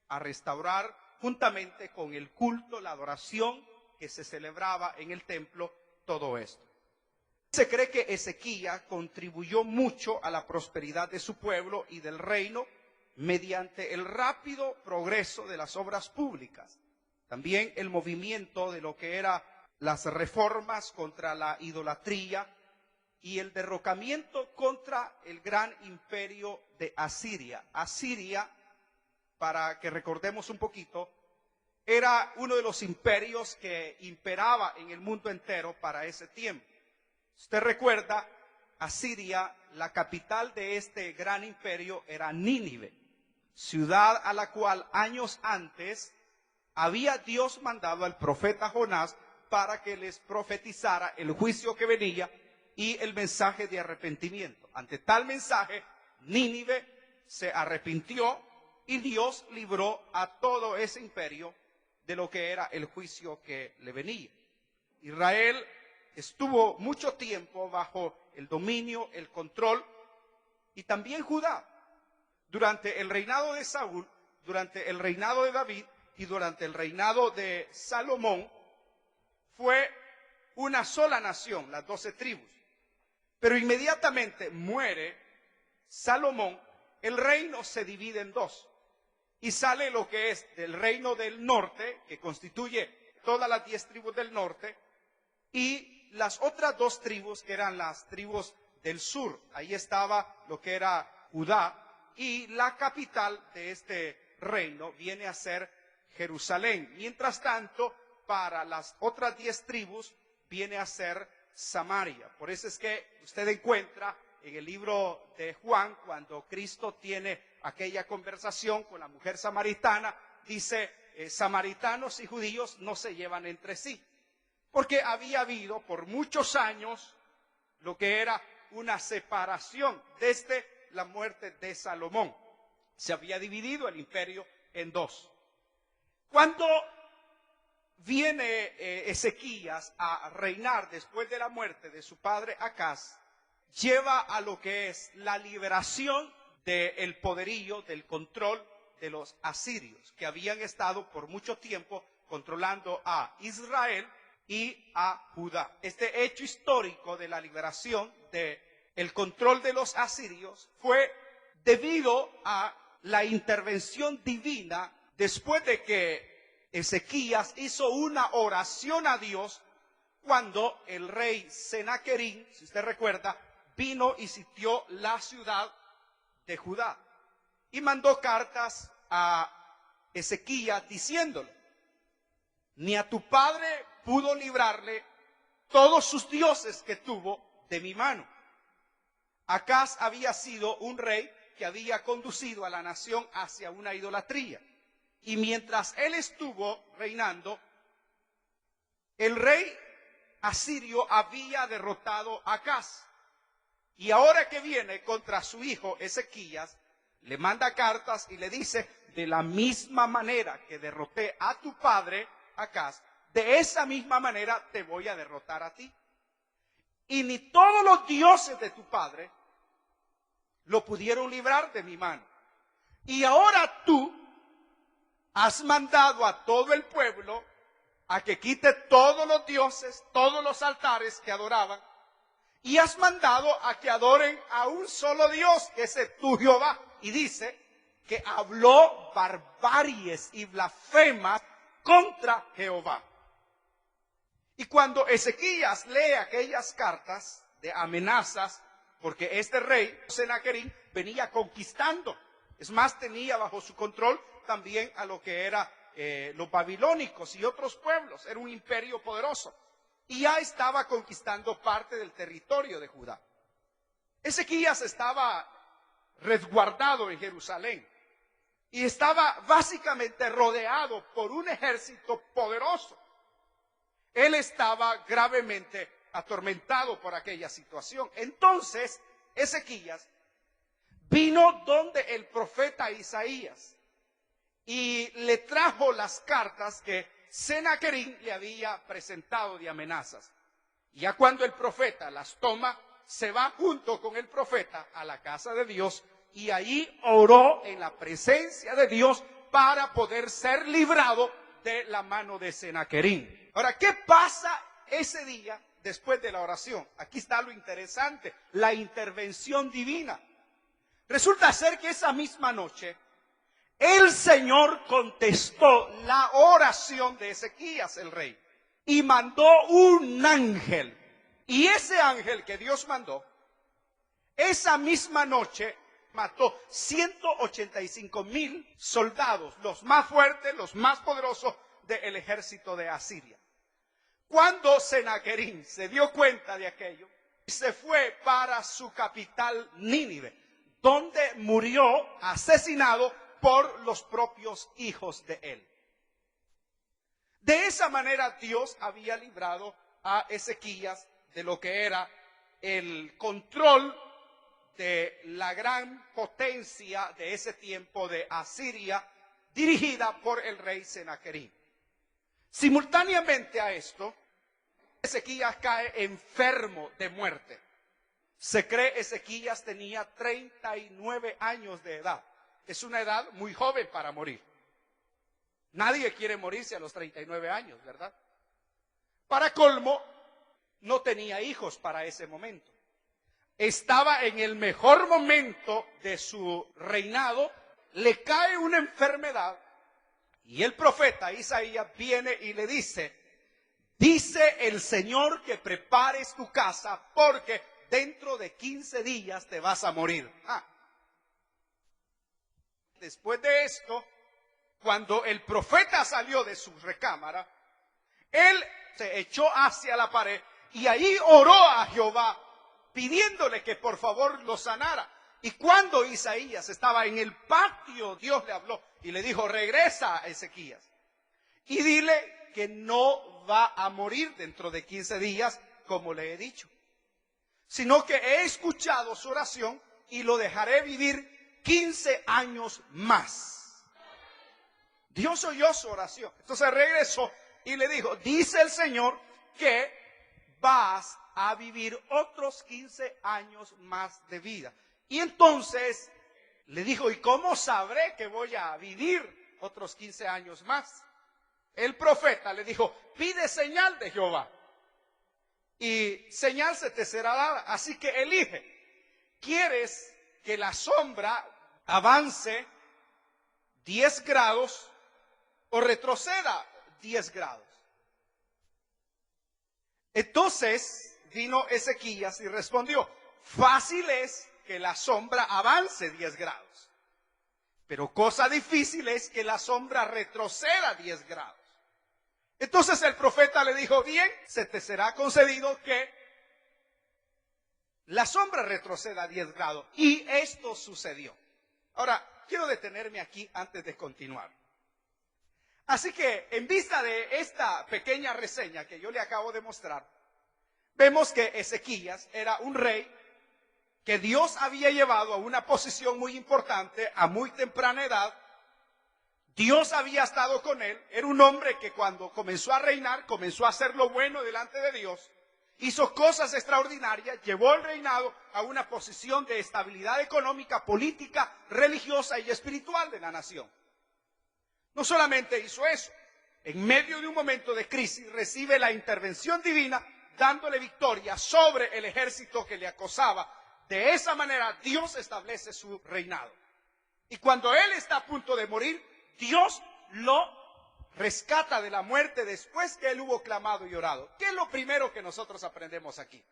a restaurar juntamente con el culto, la adoración que se celebraba en el templo, todo esto. Se cree que Ezequías contribuyó mucho a la prosperidad de su pueblo y del reino mediante el rápido progreso de las obras públicas. También el movimiento de lo que eran las reformas contra la idolatría y el derrocamiento contra el gran imperio de Asiria. Asiria, para que recordemos un poquito, era uno de los imperios que imperaba en el mundo entero para ese tiempo. Usted recuerda, Asiria, la capital de este gran imperio era Nínive, ciudad a la cual años antes había Dios mandado al profeta Jonás para que les profetizara el juicio que venía y el mensaje de arrepentimiento. Ante tal mensaje, Nínive se arrepintió y Dios libró a todo ese imperio de lo que era el juicio que le venía. Israel estuvo mucho tiempo bajo el dominio, el control, y también Judá, durante el reinado de Saúl, durante el reinado de David y durante el reinado de Salomón, fue una sola nación, las 12 tribus. Pero inmediatamente muere Salomón, el reino se divide en dos. Y sale lo que es del reino del norte, que constituye todas las 10 tribus del norte, y las otras 2 tribus, que eran las tribus del sur. Ahí estaba lo que era Judá, y la capital de este reino viene a ser Jerusalén. Mientras tanto, para las otras 10 tribus viene a ser Samaria. Por eso es que usted encuentra en el libro de Juan, cuando Cristo tiene aquella conversación con la mujer samaritana, dice, samaritanos y judíos no se llevan entre sí, porque había habido por muchos años lo que era una separación desde la muerte de Salomón. Se había dividido el imperio en dos. Cuando viene Ezequías a reinar después de la muerte de su padre Acaz, lleva a lo que es la liberación del poderío, del control de los asirios, que habían estado por mucho tiempo controlando a Israel y a Judá. Este hecho histórico de la liberación del control de los asirios fue debido a la intervención divina después de que Ezequías hizo una oración a Dios cuando el rey Senaquerín, si usted recuerda, vino y sitió la ciudad de Judá y mandó cartas a Ezequías diciéndole, ni a tu padre pudo librarle todos sus dioses que tuvo de mi mano. Acaz había sido un rey que había conducido a la nación hacia una idolatría. Y mientras él estuvo reinando, el rey asirio había derrotado a Acaz. Y ahora que viene contra su hijo Ezequías, le manda cartas y le dice, de la misma manera que derroté a tu padre Acaz, de esa misma manera te voy a derrotar a ti. Y ni todos los dioses de tu padre lo pudieron librar de mi mano. Y ahora tú has mandado a todo el pueblo a que quite todos los dioses, todos los altares que adoraban, y has mandado a que adoren a un solo Dios, que es tu Jehová. Y dice que habló barbaries y blasfemas contra Jehová. Y cuando Ezequías lee aquellas cartas de amenazas, porque este rey, Senaquerín, venía conquistando, es más, tenía bajo su control también a lo que era los babilónicos y otros pueblos, era un imperio poderoso, y ya estaba conquistando parte del territorio de Judá. Ezequías estaba resguardado en Jerusalén y estaba básicamente rodeado por un ejército poderoso. Él estaba gravemente atormentado por aquella situación. Entonces, Ezequías vino donde el profeta Isaías y le trajo las cartas que Senaquerín le había presentado de amenazas. Ya cuando el profeta las toma, se va junto con el profeta a la casa de Dios y allí oró en la presencia de Dios para poder ser librado de la mano de Senaquerim. Ahora, ¿qué pasa ese día después de la oración? Aquí está lo interesante, la intervención divina. Resulta ser que esa misma noche el Señor contestó la oración de Ezequías, el rey, y mandó un ángel. Y ese ángel que Dios mandó, esa misma noche mató 185,000 soldados, los más fuertes, los más poderosos del ejército de Asiria. Cuando Senaquerim se dio cuenta de aquello, se fue para su capital Nínive, donde murió asesinado por los propios hijos de él. De esa manera Dios había librado a Ezequías de lo que era el control de la gran potencia de ese tiempo de Asiria, dirigida por el rey Senaquerim. Simultáneamente a esto, Ezequías cae enfermo de muerte. Se cree Ezequías tenía 39 años de edad. Es una edad muy joven para morir. Nadie quiere morirse a los 39 años, ¿verdad? Para colmo, no tenía hijos para ese momento. Estaba en el mejor momento de su reinado, le cae una enfermedad y el profeta Isaías viene y le dice: dice el Señor que prepares tu casa porque dentro de 15 días te vas a morir. Después de esto, cuando el profeta salió de su recámara, él se echó hacia la pared y ahí oró a Jehová, pidiéndole que por favor lo sanara. Y cuando Isaías estaba en el patio, Dios le habló y le dijo: regresa a Ezequías y dile que no va a morir dentro de 15 días, como le he dicho, sino que he escuchado su oración y lo dejaré vivir 15 años más. Dios oyó su oración. Entonces regresó y le dijo: dice el Señor que vas a vivir otros 15 años más de vida. Y entonces le dijo: ¿y cómo sabré que voy a vivir otros 15 años más? El profeta le dijo: pide señal de Jehová y señal se te será dada. Así que elige: ¿quieres que la sombra avance 10 grados o retroceda 10 grados? Entonces vino Ezequías y respondió: fácil es que la sombra avance 10 grados, pero cosa difícil es que la sombra retroceda 10 grados. Entonces el profeta le dijo: bien, se te será concedido que la sombra retroceda 10 grados. Y esto sucedió. Ahora, quiero detenerme aquí antes de continuar. Así que, en vista de esta pequeña reseña que yo le acabo de mostrar, vemos que Ezequías era un rey que Dios había llevado a una posición muy importante a muy temprana edad. Dios había estado con él. Era un hombre que cuando comenzó a reinar, comenzó a hacer lo bueno delante de Dios. Hizo cosas extraordinarias, llevó el reinado a una posición de estabilidad económica, política, religiosa y espiritual de la nación. No solamente hizo eso, en medio de un momento de crisis recibe la intervención divina, dándole victoria sobre el ejército que le acosaba. De esa manera Dios establece su reinado. Y cuando él está a punto de morir, Dios lo rescata de la muerte después que él hubo clamado y orado. ¿Qué es lo primero que nosotros aprendemos aquí?